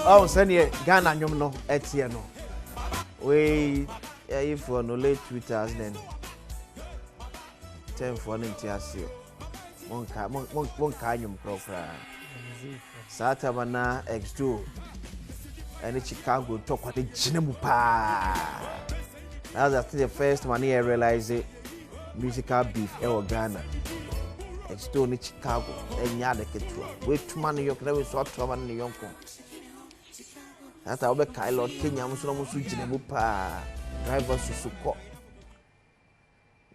Oh, send ye Ghana nyom no etie no. We if for no late 2010 for ntiase. Monka nyom profra. Sata bana X2 and Chicago talk what the jinemu pa. That's the first one I realized it musical beef in Ghana. X2 in Chicago and yada ketua. Wait to man New York never saw trouble in New York. That's how the Lord Kenya Muslim jinemu pa. Driver Susuko.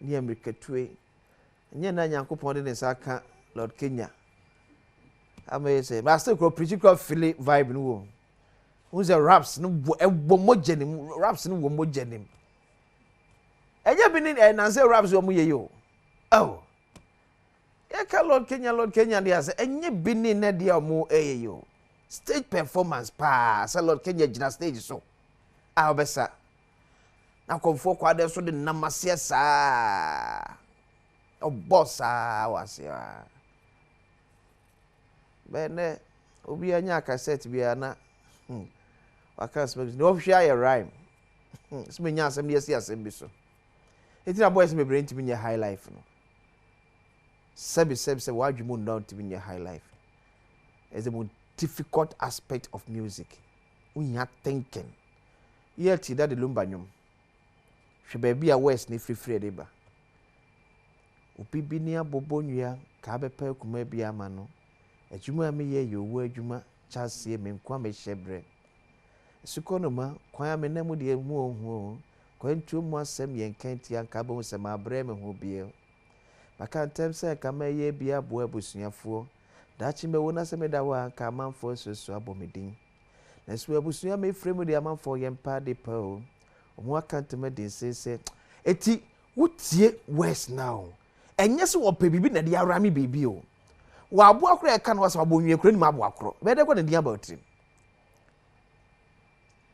Near Mikatwe. Nye na Yankopon de saka Lord Kenya. I may say, but I still go preaching called Philly vibe no. Who's a raps no mo jenim raps no mo jenim. Eje binin e na say raps wo mo ye yo. Oh. Ya ka Lord Kenya dey say enye binin na dey mo ye yo. Stage performance pa say Lord Kenya gina stage so. Ah obesa. Na komfo kwa dey so de namase sa. O boss was Bene obi anya cassette bia na waka smoke no hwia rhyme sme nya asem dey asem bi so etina boys me brain timi nya high life no sebi wadwumu no timi nya high life is the most difficult aspect of music we are thinking yet that the lumba nyum hwe ba bia west ni free dey ba obi bi ni abobo nwia ka bepa kuma bia ma no adwuma me ye yowo adwuma chasie me nkwa me hyebre sukonoma kwan me namu de mu ohu kwantu mu asem ye nkanti anka bo se ma abre me ho bie maka ntem se ka ma ye bia bo abusuafo da chi me wona se me da wa ka manfo soso abomedin na so abusua me fremu de amanfo ye mpa de pa o omu akante me de se eti wotie west now enye se wo pe bibi na de awra me bibi o wa abo akro e kan wasa abo nwie kro ni ma abo akro be de ko ne dia about him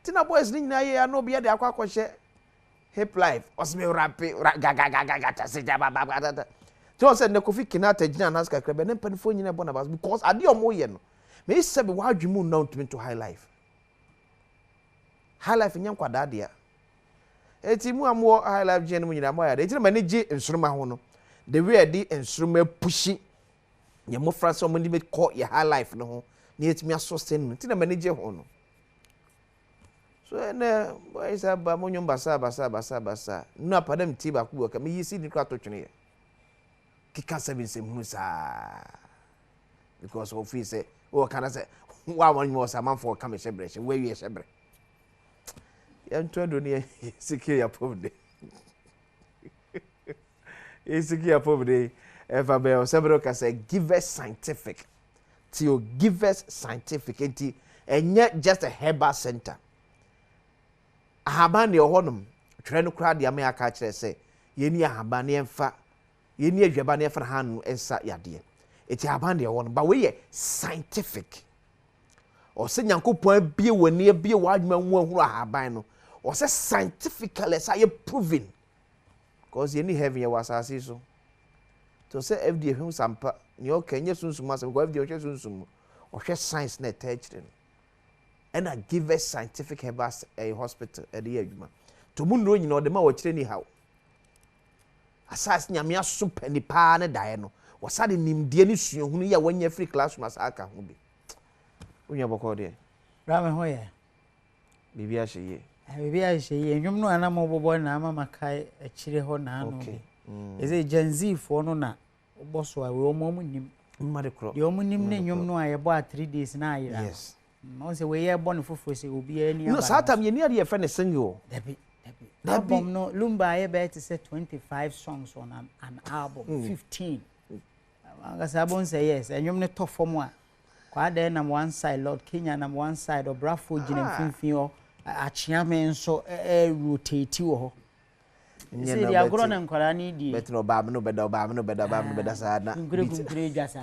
tina boys ni nyina ye no bia de akwa akwohye hip life osme rapi gaga se ja baba so say ne Kofi Kinata gina naska krebe ne mpanifo nyina bo na bas because ade omo ye no me se be wadwemu now to high life nyam kwada de a eti mu amo high life gina mu nyina mo ya de eti na mani gi ensuruma ho no the way di ensuruma pushi ye mo France mo ni be call your high life no ho ni etimi asustain no ti na mani gi ho no so na boys aba mo nyum basa no apadam ti ba ku ka me yisi ni kwa to twene ye kika 7 sem hu sa because of he say o kana say wa wan mo sa man for come shebre she we ye shebre ya ntodo ni sikiri ya povde sikiri ya povde Herbal several can say give us scientific till give us scientific and yet just a herbal center ahaban de ohonum twere no kra de ame aka kire say yeni ahaban ne emfa yeni adwaba ne efra hanu ensa yade eti ahaban de ohonum but we scientific o se nyankopon abie wani abie wadwuma hu ahuru ahaban no o se scientifically say proven because yeni heaven was asase so to say FDA him sampa ni o kenye sunsum asem go FDA o hwe sunsum o hwe science na attached and I give us scientific herbal a hospital at the adwuma to mu no nyina o de ma wo kire ni hawo asas nyame aso pani pa na dae no wo sade nimdie ni suahunu ya wanya free classroom asaka ho bi unya boko de rame ho ye bibi a hye bibi a hye ye nwum no ana mo bobo na ama makai a kire ho na anu bi eze Gen Z fo no na boso a we omo nim mmade kro ye omo nim ne nwum no a ye bo 3 days na ayira yes no say we ye bo no foforo say obi ani aba no satam ye ni ade ye friend single debi album no lumba ye be to say 25 songs on an album 15 anga sabon say yes enwum ne to form a kwa de na one side Lord Kenya na one side obrafo gina mfimfin o achiame nso rotate wo se dia agro na nkwara ni die bet no ba no beda sa na ngure jasa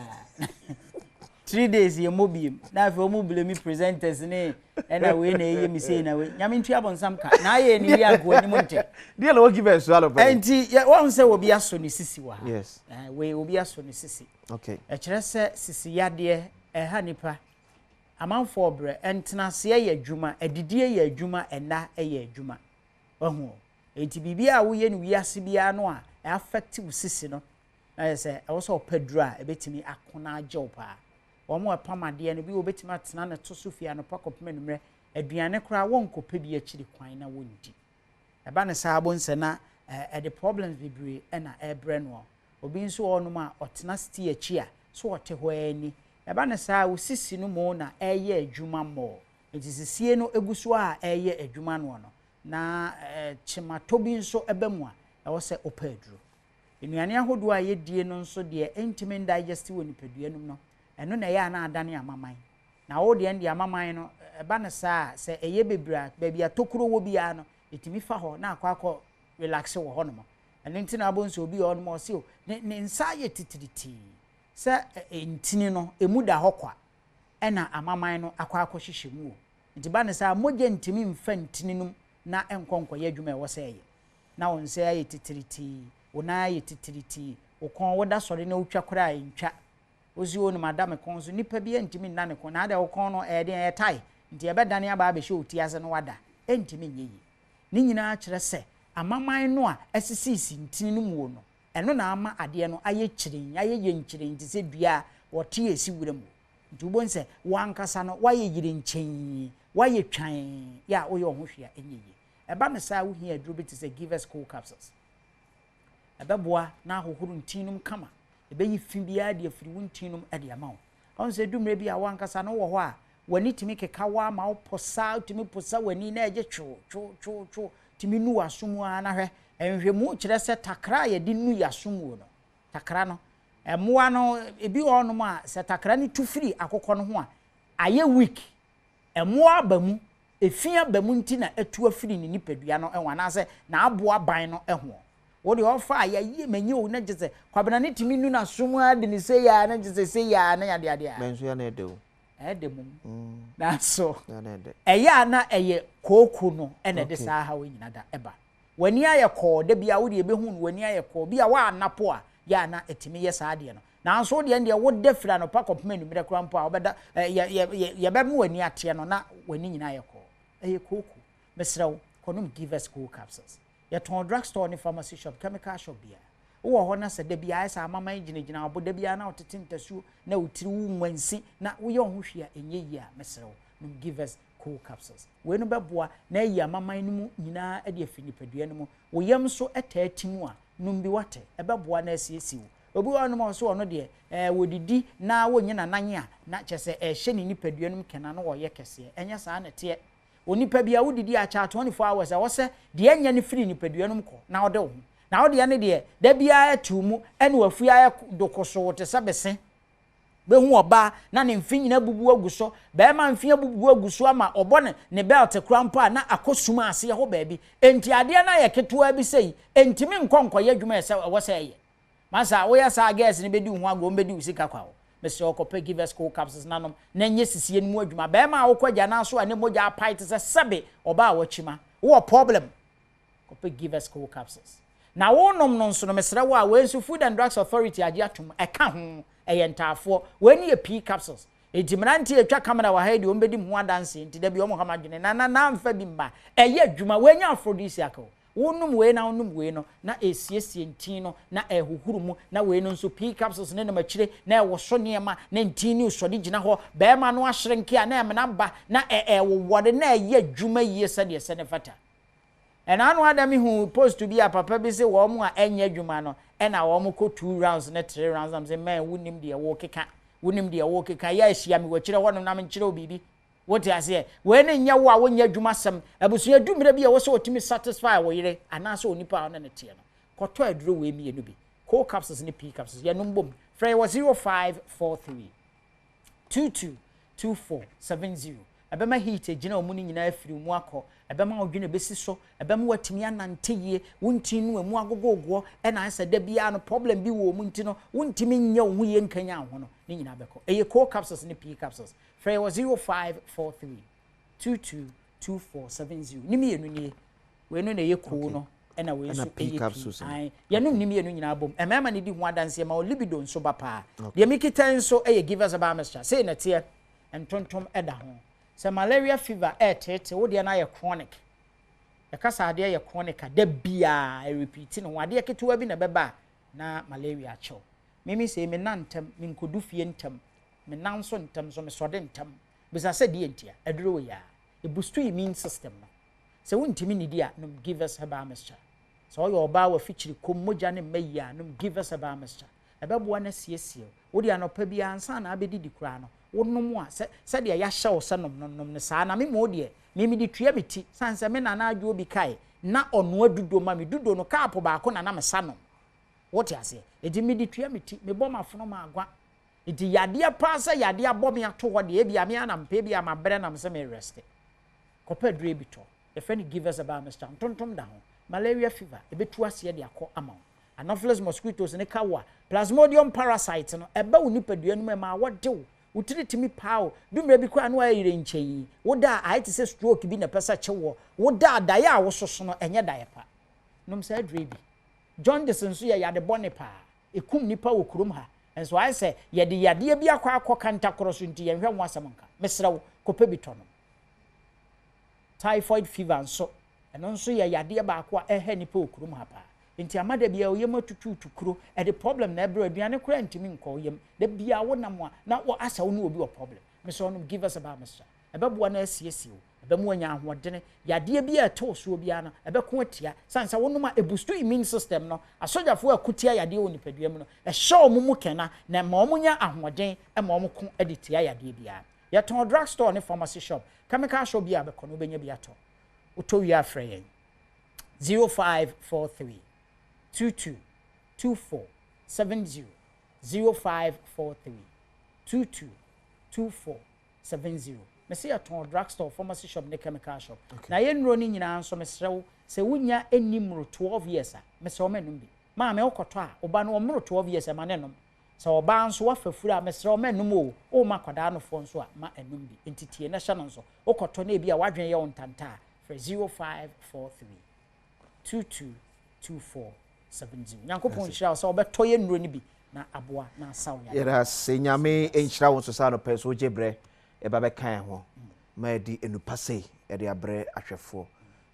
3 days ye mobiem na fe omu blemi presenters ne na we na ye mi say na we nyame ntu abonsam ka na ye ni ya go ni monte dia na wo give us all of it enti won say obi aso ni sisi wa yes we obi aso ni sisi okay e kire se sisi yade ha nipa amanfo bre entenase ye adwuma adidie ye adwuma ena ye adwuma wahu enti bibia wo ye ne wiase bia no a affective sisi no na say e wo so opaduru a ebetimi akona agye pa omo epamade no bi obetimi atena na to sofia no pakopem numre aduane kora wonkope bi akiri kwan na wondi eba ne saabo nse na the problems bibre na ebre no obi nso onum a otena sti achi a so ote ho ani eba ne saa wo sisi no mo na eye adwuma mo enti sisie no eguso a eye adwuma no na chimato bi nso eba mu a ewo se opaduru enuane ahodo a yedie no nso de intime digest wo nipadua num no eno na ya na adane amaman na wo de ndi amaman no eba ne saa se eye bebra bia atokuro wo bia no etimi fa ho na akwa relax wo ho no eno ntina abonso obi ho no se o ne nsa ye titiriti se entini no emuda hokwa ena amaman no akwa hyehyemu o nti ba ne saa moje ntimi mfa ntini num na enkonko ye adwuma e wo se ye na won se ye titiriti wona ye titiriti okon woda sori na utwa kora ntwa ozi onu madam kon so nipa bi ntimi nna ne kon na ada okon no e de tai nti e bedane aba be hye oti ase no wada ntimi nyeyi ni nyina kire se amaman no a esisisi ntini no mu no eno na ama ade no aye kirin aye yenkirin nti se dua wote esi wurem nti ubon se wankasa no waye yire nchen waye twan ya oye ohwehwe enyeyi eba ne sa wo hia aduro bi te se give us cool capsules ebeboa na ahohoro ntinum kama ebeyi fi bia de afiri wo ntinum ade ama wo on se dumre bi a wankasa no wo ho a wani timi keka wa ma wo posa timi posa wani na eje chu timi nu asomu ana hwe enhwemu kire se takra ye di nu yasomu no takra no emoa no ebi onum a se takra ni tufiri akokọ no ho a aye week emoa bamu efia bamu nti na atu afiri ni nipadua no enwana se na aboa ban no eho wo de ofa aye menye o na gese kwabena ne timi nu na somu ade ni se ya na gese se ya na ya de menso ya na edo edem na so na ede eya na eye koku no ene de saa ha wenyina da eba wani aye ko da bia wo de ebehu no wani aye ko bia wa anapo a ya na etimi ye saa de no na so de ende wo de fra no pakopem enumere krampo a obeda ye be mu wani ate no na wani nyina aye ko eye koku mesrew konum give us cool capsules ye ton drugstore ni pharmacy shop chemical shop bia wo ho na se da bia esa amama ginegina obo da bia na otete ntasu na otiri wu nwansi na wo ye ho hwea enye yi a mesrew num give us cool capsules we no beboa na yi amaman no mu nyina ade afini padua no mu wo yam so etatimu a num bi wate ebeboa na asiesiwo obi wa no mo so ono de wodidi na wonye nananye a na kyese ehye ni nipadua no mu kena no wo ye kese enya saa na te onipa bia wodidi a cha 24 hours a wo se de enya ne free nipadua no mu ko na ode wo na ode ane de da bia atu mu ene wafu aye dokoso te sabese behu oba na ne mfi nyina bubu aguso be ma mfi abubu aguso ama obone ne belt krampa na akosuma ase ho baabi enti ade na ye ketewa bi sei entimi nkonko ye dwuma ese wo se ye masa wo ya sa gas ne bedi hu ago mbedi usika kwa wo mese okope give us cool capsules nanom na nye sisie nmu adwuma be ma wo kwagya na so ane moja apite se sebe oba a wachima wo problem okope give us cool capsules na wo nom no nso no mesra wo a wensu Food and Drugs Authority age atom eka ho eyentafo weni p capsules ejimranti etwa camera wa haidi ombedi mu adanse nti da bi omo hamadwene na mfa bi mba eye adwuma wenya aphrodisiac wonum we na wonum we no na esiesie ntin no na ehuhuru mu na we no nso p capsules ne na machire na ewoso niema na ntin ni usode gina ho be ma no ahyerenke a na emna ba na wode na eye adwuma yie sade se ne fata anu adami hu post to be a papa bi se wo mu a enya adwuma no na wo mu ko 2 rounds na 3 rounds am say man wonim de wo keka ya ehia me wachire wono na menchire obibi wote ase we ne nya wo a wonya adwuma sem abusu adumre bi a wo se otimi satisfy wo yire ana so onipa na ne tie no koto aduro we mi enu bi cold capsules ne p capsules ya numbom frey was 0543 222470 abema heat egina omuni nyina afiri mu akọ abema odwene besi so abema watimi anante yie wontin no emu agogogo na asa da bia no problem bi wo mu nti no wontimi nya wo ye nkanya ho no ni nyina beko eye cold capsules ne p capsules frey was 0543 222470 ni mi enu ni we no na ye cool no na we so p capsules ya no ni mi enu nyina bom emema ne di ho adanse ma o libido nso ba pa de mi kitan so eye give us about mixture say na tie entontom eda ho se malaria fever tete wo de na ye chronic e kasa ade ye chronic da bia e repeat no ade ketewa bi na beba na malaria chew mimi se me nantem me nkodu fie ntem me nanso ntem so me sode ntem bisa se die ntia aduro ya e boost immune system no se wontimi ni dia no give us herbal mixture so yo ba wa fichiri kommoja ne meya no give us herbal mixture ebeboa na siesie wo dia no pa bia ansa na abedidi kura no wonom a se de ya hye wo se nom ne saa na me mo de mimi di tua beti sanse me na na adwo bi kai na ono adudo ma me dudo no kapo ba ko na me sanom what you say edi me di tua meti me bom afono ma agwa edi yade pa sa yade abom ya to ho de bia me anam pe bia ma bre na me se me rest kopa dure bi to the friend give us about Mr. Tontom down malaria fever ebetu ase de akọ ama anopheles mosquitoes ne kawa plasmodium parasite no eba wo nipadua no ma wodew utiritimi pao dumre bi kwa no ayire nkyei woda a ite se stroke bi na pesa chewo woda da ya wo soso no enye da yepa nom sa adre bi John de senso ya yade bone pa ekum nipa wo kurom ha enso I say yade bi akọ kanta kroso nti ye hwe nwasam nka mesrew kopa bi to no typhoid fever nso eno nso ya yade ba akọ ehe nipa wo kurom ha pa nti amada bia oyem atutu kuro e the problem na ebro aduane kura ntimi nko oyem da bia wo nam na wo asa wo no obi o problem me so no give us about Mr. ebeboa na asiesie wo ebemu anya ahodene yade bia to so bia na ebeko atia sansa wo no ma boost immune system no asojafo akutia yade wo nipadua mu no e show mu kena na ma omunya ahoden e ma omko editia yade bia ya ton drug store ne pharmacy shop chemical shop bia be kono benya bia to utowi afreyen 0543 222470 0543 222470 me say aton drugstore pharmacy shop ne chemical shop na ye nro ni nyina nso me serew se wunya enimro 12 years a me se o menum bi ma me okoto a oba no omro 12 years ma ne nom se oba nso wafafuru a me serew menum o ma kwada no fo nso a ma enum bi entitie na hye no nso okoto na ebi a wadwen ye ontanta for 0543 222470 Yankopon shira so obeto ye nuro ni bi na aboa na asaw ya yera senyame enhira won so sa no peso jebre e ba be kan ho ma di enupase e de abre ahwefo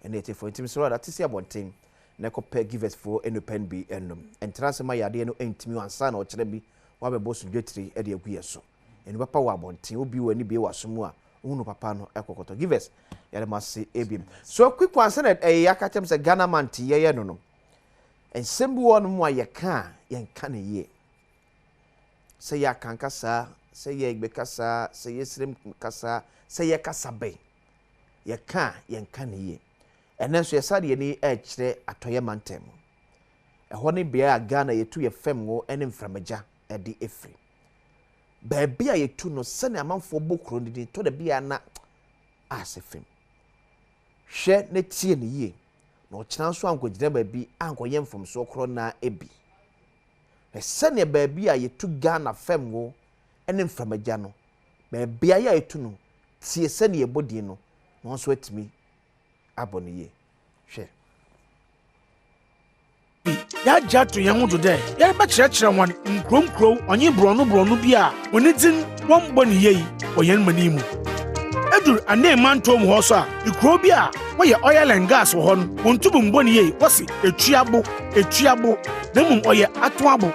ene etefo intimi so that is abonten na kopa givers for enupen bi enum entrance ma yade no entimi wansa na o kire bi wa be bosu dwetiri e de aguye so enu papa wa abonten obi wani bi wasomu a unu papa no ekokoto givers yare mase ebim so quick one say e yakatem se Ghana man ti ye no no ensem bi won mu ayeka yenka na ye se ya kankasa se ye gbekasa se ye srem kasa se ye kasa be yenka na ye enenso yesade ye ni e kire atoye mantem ho ne bia Ghana yetu ye fem wo ene mframaja e di efri baabia yetu no se ne amanfo bokro ndi to da bia na asefem hwe ne tie ne ye no kina so ankogire baabi ankoye mfom so kro na ebi se ne baabi a yetu Ghana fem wo ene mframaja no baabia ya yetu no tie se ne yebodi no no so atimi aboniye hwe ya jato yan wudu de ya ba kyerɛkyerɛ wan nkronkro onye brɔno bi a oni din wɔn bɔ ne yei wɔyɛn mani mu edur ane mantom hɔ so a ikro bi a wɔyɛ oil and gas wɔ hɔ no wɔntubu mbɔ ne yei wɔsi etuabo na mum ɔyɛ atoabo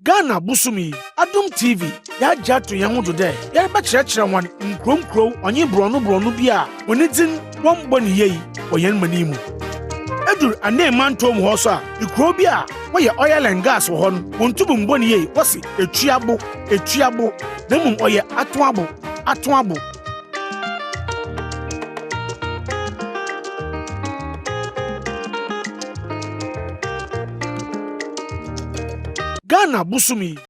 Ghana busumi Adom TV ya jato yan wudu de ya ba kyerɛkyerɛ wan nkronkro onye brɔno bi a oni din wɔn bɔ ne yei wɔyɛn mani mu edur ane mantom hɔ so a ikro bi a wɔyɛ oil and gas wɔ hɔ no wɔntubu mbɔ ne yei wɔsi etuabo na mum ɔyɛ atoabo Ghana busumi